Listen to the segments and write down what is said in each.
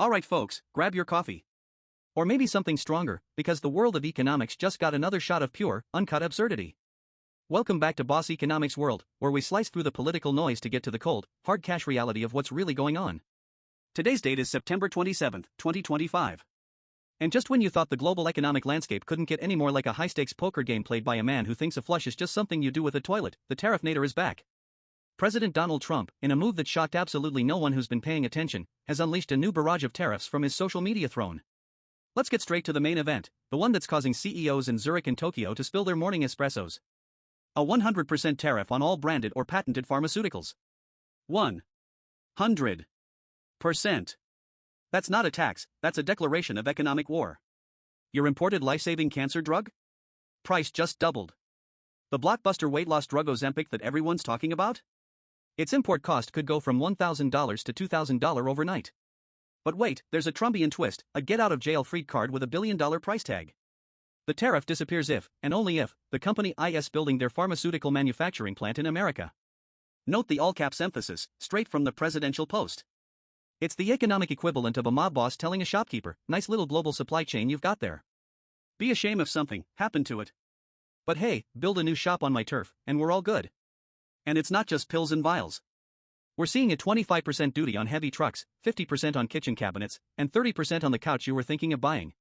Alright folks, grab your coffee. Or maybe something stronger, because the world of economics just got another shot of pure, uncut absurdity. Welcome back to Boss Economics World, where we slice through the political noise to get to the cold, hard cash reality of what's really going on. Today's date is September 27, 2025. And just when you thought the global economic landscape couldn't get any more like a high-stakes poker game played by a man who thinks a flush is just something you do with a toilet, the tariff nadir is back. President Donald Trump, in a move that shocked absolutely no one who's been paying attention, has unleashed a new barrage of tariffs from his social media throne. Let's get straight to the main event, the one that's causing CEOs in Zurich and Tokyo to spill their morning espressos. A 100% tariff on all branded or patented pharmaceuticals. 100%. That's not a tax, that's a declaration of economic war. Your imported life-saving cancer drug? Price just doubled. The blockbuster weight loss drug Ozempic that everyone's talking about? Its import cost could go from $1,000 to $2,000 overnight. But wait, there's a Trumpian twist, a get-out-of-jail-free card with $1 billion price tag. The tariff disappears if, and only if, the company is building their pharmaceutical manufacturing plant in America. Note the all-caps emphasis, straight from the presidential post. It's the economic equivalent of a mob boss telling a shopkeeper, nice little global supply chain you've got there. Be a shame if something happened to it. But hey, build a new shop on my turf, and we're all good. And it's not just pills and vials. We're seeing a 25% duty on heavy trucks, 50% on kitchen cabinets, and 30% on the couch you were thinking of buying.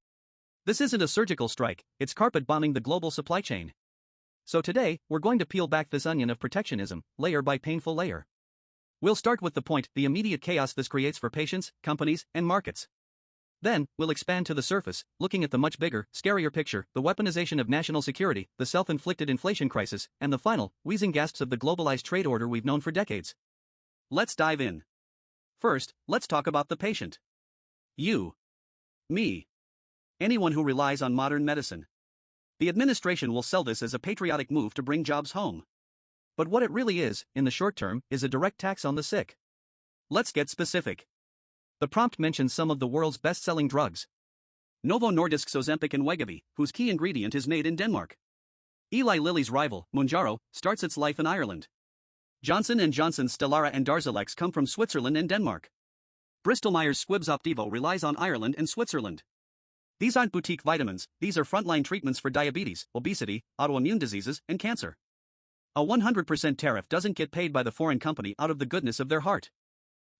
This isn't a surgical strike, it's carpet bombing the global supply chain. So today, we're going to peel back this onion of protectionism, layer by painful layer. We'll start with the point, the immediate chaos this creates for patients, companies, and markets. Then, we'll expand to the surface, looking at the much bigger, scarier picture, the weaponization of national security, the self-inflicted inflation crisis, and the final, wheezing gasps of the globalized trade order we've known for decades. Let's dive in. First, let's talk about the patient. You. Me. Anyone who relies on modern medicine. The administration will sell this as a patriotic move to bring jobs home. But what it really is, in the short term, is a direct tax on the sick. Let's get specific. The prompt mentions some of the world's best-selling drugs. Novo Nordisk's Ozempic and Wegovy, whose key ingredient is made in Denmark. Eli Lilly's rival, Mounjaro, starts its life in Ireland. Johnson & Johnson's Stelara and Darzalex come from Switzerland and Denmark. Bristol-Myers Squibb's Opdivo relies on Ireland and Switzerland. These aren't boutique vitamins, these are frontline treatments for diabetes, obesity, autoimmune diseases, and cancer. A 100% tariff doesn't get paid by the foreign company out of the goodness of their heart.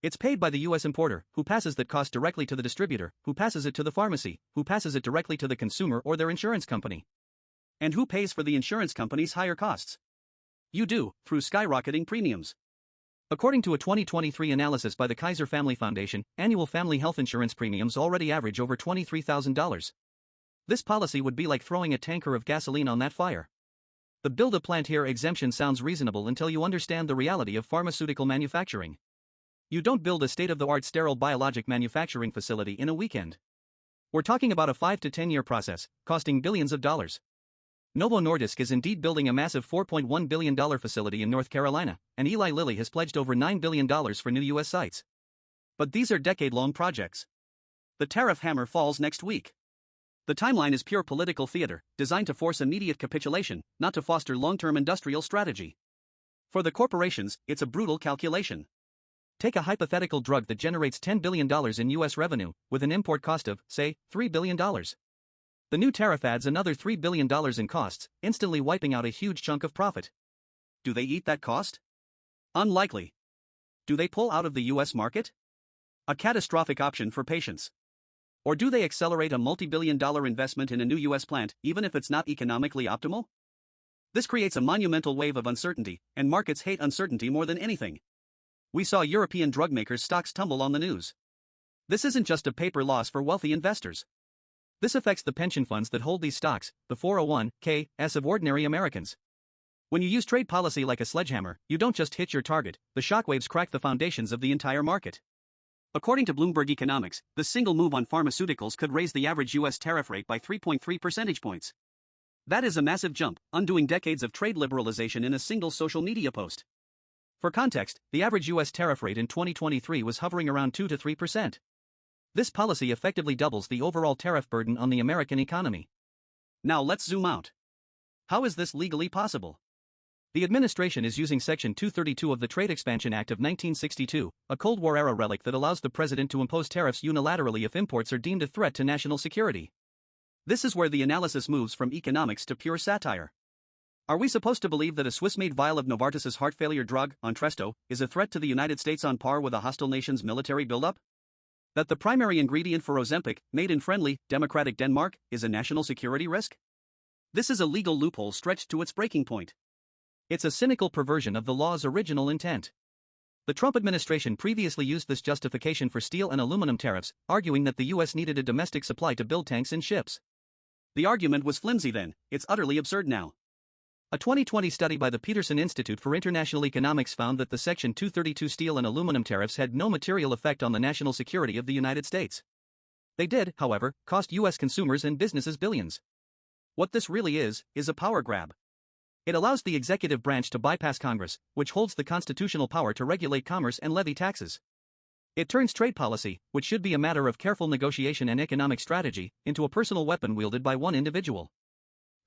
It's paid by the US importer, who passes that cost directly to the distributor, who passes it to the pharmacy, who passes it directly to the consumer or their insurance company. And who pays for the insurance company's higher costs? You do, through skyrocketing premiums. According to a 2023 analysis by the Kaiser Family Foundation, annual family health insurance premiums already average over $23,000. This policy would be like throwing a tanker of gasoline on that fire. The build a plant here exemption sounds reasonable until you understand the reality of pharmaceutical manufacturing. You don't build a state-of-the-art sterile biologic manufacturing facility in a weekend. We're talking about a 5 to 10 year process, costing billions of dollars. Novo Nordisk is indeed building a massive $4.1 billion facility in North Carolina, and Eli Lilly has pledged over $9 billion for new US sites. But these are decade-long projects. The tariff hammer falls next week. The timeline is pure political theater, designed to force immediate capitulation, not to foster long-term industrial strategy. For the corporations, it's a brutal calculation. Take a hypothetical drug that generates $10 billion in US revenue, with an import cost of, say, $3 billion. The new tariff adds another $3 billion in costs, instantly wiping out a huge chunk of profit. Do they eat that cost? Unlikely. Do they pull out of the US market? A catastrophic option for patients. Or do they accelerate a multi-billion-dollar investment in a new US plant, even if it's not economically optimal? This creates a monumental wave of uncertainty, and markets hate uncertainty more than anything. We saw European drug makers' stocks tumble on the news. This isn't just a paper loss for wealthy investors. This affects the pension funds that hold these stocks, the 401(k)s of ordinary Americans. When you use trade policy like a sledgehammer, you don't just hit your target, the shockwaves crack the foundations of the entire market. According to Bloomberg Economics, the single move on pharmaceuticals could raise the average US tariff rate by 3.3 percentage points. That is a massive jump, undoing decades of trade liberalization in a single social media post. For context, the average US tariff rate in 2023 was hovering around 2 to 3%. This policy effectively doubles the overall tariff burden on the American economy. Now let's zoom out. How is this legally possible? The administration is using Section 232 of the Trade Expansion Act of 1962, a Cold War-era relic that allows the president to impose tariffs unilaterally if imports are deemed a threat to national security. This is where the analysis moves from economics to pure satire. Are we supposed to believe that a Swiss-made vial of Novartis's heart failure drug, Entresto, is a threat to the United States on par with a hostile nation's military buildup? That the primary ingredient for Ozempic, made in friendly, democratic Denmark, is a national security risk? This is a legal loophole stretched to its breaking point. It's a cynical perversion of the law's original intent. The Trump administration previously used this justification for steel and aluminum tariffs, arguing that the U.S. needed a domestic supply to build tanks and ships. The argument was flimsy then, it's utterly absurd now. A 2020 study by the Peterson Institute for International Economics found that the Section 232 steel and aluminum tariffs had no material effect on the national security of the United States. They did, however, cost U.S. consumers and businesses billions. What this really is a power grab. It allows the executive branch to bypass Congress, which holds the constitutional power to regulate commerce and levy taxes. It turns trade policy, which should be a matter of careful negotiation and economic strategy, into a personal weapon wielded by one individual.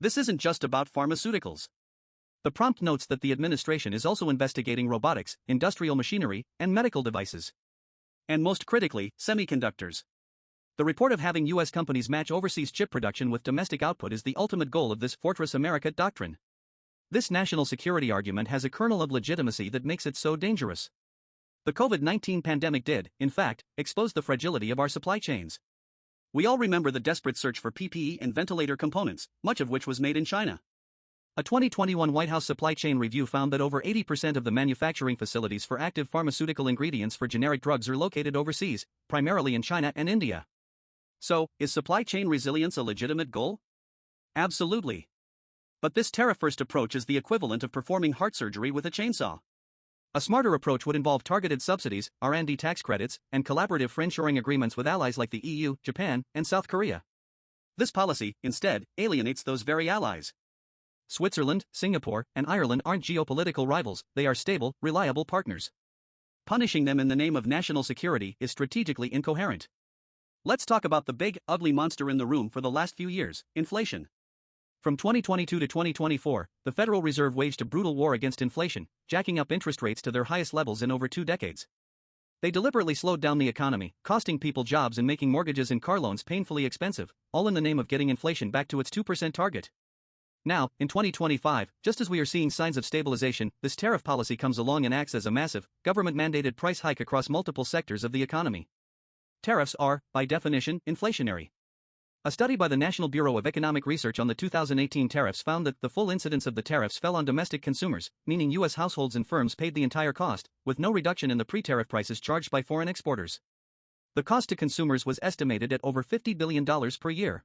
This isn't just about pharmaceuticals. The prompt notes that the administration is also investigating robotics, industrial machinery, and medical devices. And most critically, semiconductors. The report of having U.S. companies match overseas chip production with domestic output is the ultimate goal of this Fortress America doctrine. This national security argument has a kernel of legitimacy that makes it so dangerous. The COVID-19 pandemic did, in fact, expose the fragility of our supply chains. We all remember the desperate search for PPE and ventilator components, much of which was made in China. A 2021 White House supply chain review found that over 80% of the manufacturing facilities for active pharmaceutical ingredients for generic drugs are located overseas, primarily in China and India. So, is supply chain resilience a legitimate goal? Absolutely. But this tariff-first approach is the equivalent of performing heart surgery with a chainsaw. A smarter approach would involve targeted subsidies, R&D tax credits, and collaborative friendshoring agreements with allies like the EU, Japan, and South Korea. This policy, instead, alienates those very allies. Switzerland, Singapore, and Ireland aren't geopolitical rivals, they are stable, reliable partners. Punishing them in the name of national security is strategically incoherent. Let's talk about the big, ugly monster in the room for the last few years, inflation. From 2022 to 2024, the Federal Reserve waged a brutal war against inflation, jacking up interest rates to their highest levels in over 2 decades. They deliberately slowed down the economy, costing people jobs and making mortgages and car loans painfully expensive, all in the name of getting inflation back to its 2% target. Now, in 2025, just as we are seeing signs of stabilization, this tariff policy comes along and acts as a massive, government-mandated price hike across multiple sectors of the economy. Tariffs are, by definition, inflationary. A study by the National Bureau of Economic Research on the 2018 tariffs found that the full incidence of the tariffs fell on domestic consumers, meaning U.S. households and firms paid the entire cost, with no reduction in the pre-tariff prices charged by foreign exporters. The cost to consumers was estimated at over $50 billion per year.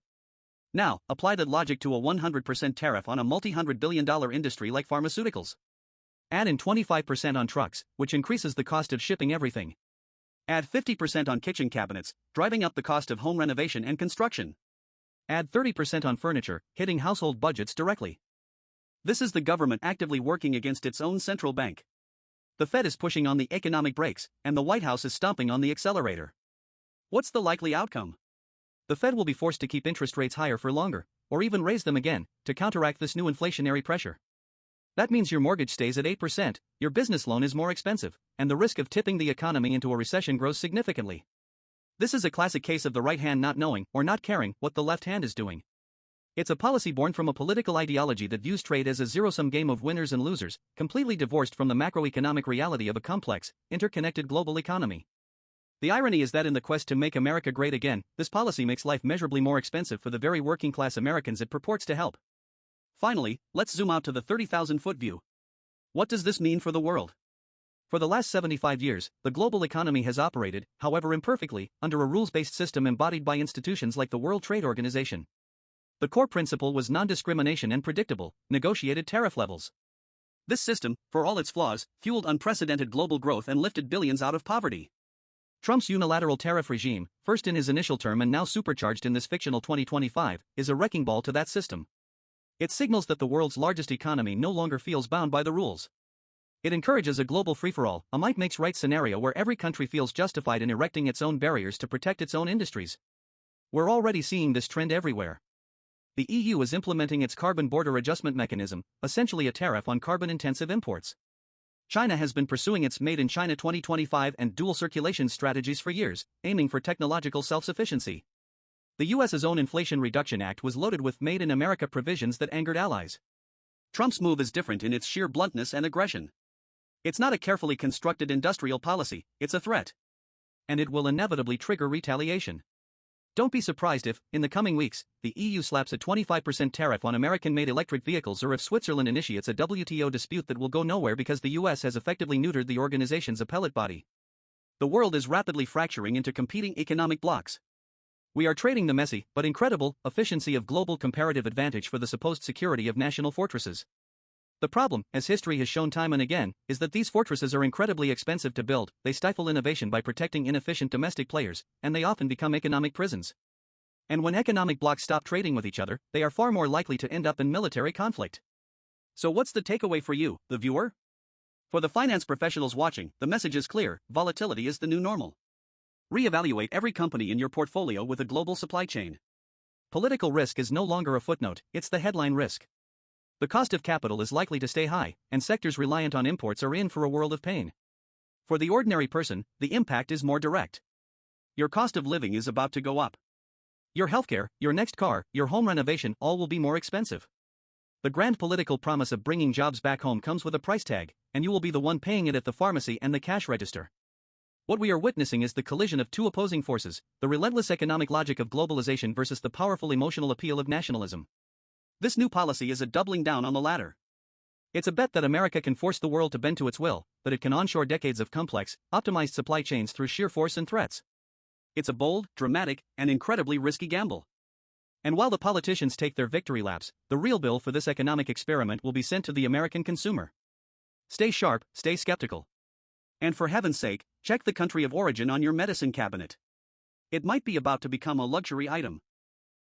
Now, apply that logic to a 100% tariff on a multi-hundred billion dollar industry like pharmaceuticals. Add in 25% on trucks, which increases the cost of shipping everything. Add 50% on kitchen cabinets, driving up the cost of home renovation and construction. Add 30% on furniture, hitting household budgets directly. This is the government actively working against its own central bank. The Fed is pushing on the economic brakes, and the White House is stomping on the accelerator. What's the likely outcome? The Fed will be forced to keep interest rates higher for longer, or even raise them again, to counteract this new inflationary pressure. That means your mortgage stays at 8%, your business loan is more expensive, and the risk of tipping the economy into a recession grows significantly. This is a classic case of the right hand not knowing or not caring what the left hand is doing. It's a policy born from a political ideology that views trade as a zero-sum game of winners and losers, completely divorced from the macroeconomic reality of a complex, interconnected global economy. The irony is that in the quest to make America great again, this policy makes life measurably more expensive for the very working-class Americans it purports to help. Finally, let's zoom out to the 30,000-foot view. What does this mean for the world? For the last 75 years, the global economy has operated, however imperfectly, under a rules-based system embodied by institutions like the World Trade Organization. The core principle was non-discrimination and predictable, negotiated tariff levels. This system, for all its flaws, fueled unprecedented global growth and lifted billions out of poverty. Trump's unilateral tariff regime, first in his initial term and now supercharged in this fictional 2025, is a wrecking ball to that system. It signals that the world's largest economy no longer feels bound by the rules. It encourages a global free-for-all, a might makes right scenario where every country feels justified in erecting its own barriers to protect its own industries. We're already seeing this trend everywhere. The EU is implementing its carbon border adjustment mechanism, essentially a tariff on carbon-intensive imports. China has been pursuing its Made in China 2025 and dual circulation strategies for years, aiming for technological self-sufficiency. The US's own Inflation Reduction Act was loaded with Made in America provisions that angered allies. Trump's move is different in its sheer bluntness and aggression. It's not a carefully constructed industrial policy, it's a threat. And it will inevitably trigger retaliation. Don't be surprised if, in the coming weeks, the EU slaps a 25% tariff on American-made electric vehicles, or if Switzerland initiates a WTO dispute that will go nowhere because the US has effectively neutered the organization's appellate body. The world is rapidly fracturing into competing economic blocs. We are trading the messy, but incredible, efficiency of global comparative advantage for the supposed security of national fortresses. The problem, as history has shown time and again, is that these fortresses are incredibly expensive to build, they stifle innovation by protecting inefficient domestic players, and they often become economic prisons. And when economic blocs stop trading with each other, they are far more likely to end up in military conflict. So what's the takeaway for you, the viewer? For the finance professionals watching, the message is clear: volatility is the new normal. Reevaluate every company in your portfolio with a global supply chain. Political risk is no longer a footnote, it's the headline risk. The cost of capital is likely to stay high, and sectors reliant on imports are in for a world of pain. For the ordinary person, the impact is more direct. Your cost of living is about to go up. Your healthcare, your next car, your home renovation, all will be more expensive. The grand political promise of bringing jobs back home comes with a price tag, and you will be the one paying it at the pharmacy and the cash register. What we are witnessing is the collision of two opposing forces, the relentless economic logic of globalization versus the powerful emotional appeal of nationalism. This new policy is a doubling down on the latter. It's a bet that America can force the world to bend to its will, that it can onshore decades of complex, optimized supply chains through sheer force and threats. It's a bold, dramatic, and incredibly risky gamble. And while the politicians take their victory laps, the real bill for this economic experiment will be sent to the American consumer. Stay sharp, stay skeptical. And for heaven's sake, check the country of origin on your medicine cabinet. It might be about to become a luxury item.